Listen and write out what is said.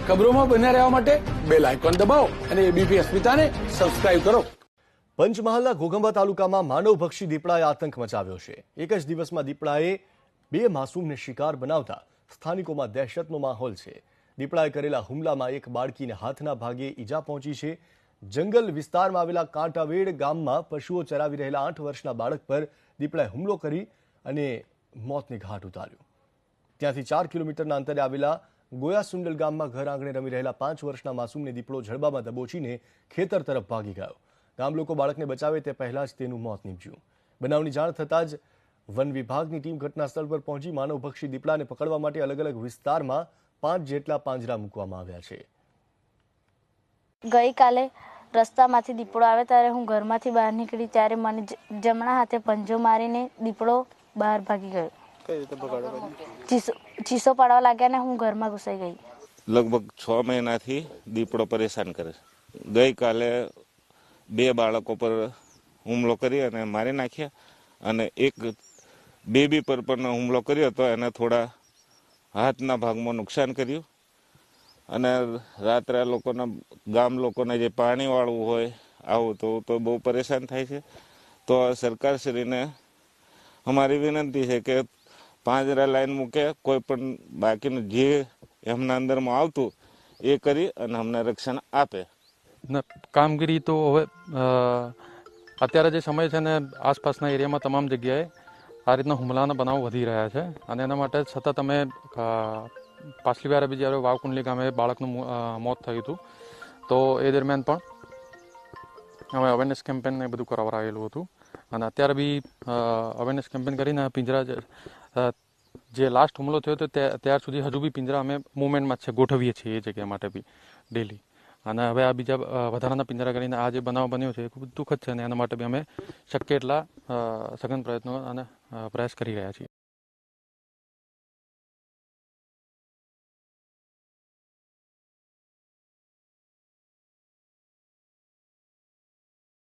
ખબરોમાં બન્યા રહેવા માટે બેલ આઇકોન દબાવો અને એબીપી અસ્મિતાને સબસ્ક્રાઇબ કરો. પંચમહાલના ઘોઘંબા તાલુકામાં માનવભક્ષી દીપડાએ આતંક મચાવ્યો છે. એક જ દિવસમાં દીપડાએ 2 માસૂમને શિકાર બનાવતા સ્થાનિકોમાં દહેશતનો માહોલ છે. દીપડાએ કરેલા હુમલામાં એક બાળકીને હાથના ભાગે ઈજા પહોંચી છે. જંગલ વિસ્તારમાં આવેલા કાંટાવેડ ગામમાં પશુઓ ચરાવી રહેલા 8 વર્ષના બાળક પર દીપડાએ હુમલો કરી અને મોતને ઘાટ ઉતાર્યો. ત્યાંથી 4 કિલોમીટરના અંતરે આવેલા ગોયાસુંડલ ગામમાં ઘર આંગણે રમી રહેલા 5 વર્ષના માસૂમને દીપડો જડબામાં દબોચીને ખેતર તરફ ભાગી ગયો. ગામ લોકો બાળકને બચાવે તે પહેલા જ તેનું મોત નીપજ્યું. બનાવની જાણ થતાં જ વન વિભાગની ટીમ ઘટના સ્થળ પર પહોંચી માનવભક્ષી દીપડાને પકડવા માટે અલગ અલગ વિસ્તારમાં 5 જેટલા પાંજરા મૂકવામાં આવ્યા છે. ગઈકાલે રસ્તામાંથી દીપડો આવે ત્યારે હું ઘરમાંથી બહાર નીકળી ત્યારે મને જમણા હાથે પંજો મારીને દીપડો બહાર ભાગી ગયો. ચીસો પાડવા લાગ્યા ને હું ઘરમાં ઘૂસાઈ ગઈ. લગભગ 6 મહિનાથી દીપડો પરેશાન કરે. ગઈકાલે 2 બાળકો પર હુમલો કરી અને મારી નાખ્યા અને એક બેબી પર પણ હુમલો કર્યો હતો. એને થોડા હાથના ભાગમાં નુકસાન કર્યું અને રાત્રે ગામ લોકોને જે પાણી વાળવું હોય આવું તો બહુ પરેશાન થાય છે. તો સરકારશ્રીને અમારી વિનંતી છે કે પાંજરા લાઈન મૂકે, કોઈ પણ બાકીનું જે એમના અંદરમાં આવતું એ કરી અને અમને રક્ષણ આપે. કામગીરી તો હવે અત્યારે જે સમય છે ને આસપાસના એરિયામાં તમામ જગ્યાએ આ રીતના હુમલાના બનાવો વધી રહ્યા છે અને એના માટે સતત અમે પાછલી વાર બી જ્યારે વાવકુંડલી ગામે બાળકનું મોત થયું હતું તો એ દરમિયાન પણ અમે અવેરનેસ કેમ્પેન એ બધું કરાવડાવેલું હતું અને અત્યારે બી અવેરનેસ કેમ્પેન કરીને પિંજરા જે લાસ્ટ હુમલો થયો હતો ત્યાર સુધી હજુ બી પિંજરા અમે મુવમેન્ટમાં જ છે, ગોઠવીએ છીએ એ જગ્યા માટે બી ડેલી. અને હવે આ બીજા વધારાના પિંજરા કરીને આ જે બનાવ બન્યો છે એ ખૂબ દુઃખદ છે અને એના માટે બી અમે શક્ય એટલા સઘન પ્રયત્નો અને પ્રયાસ કરી રહ્યા છીએ.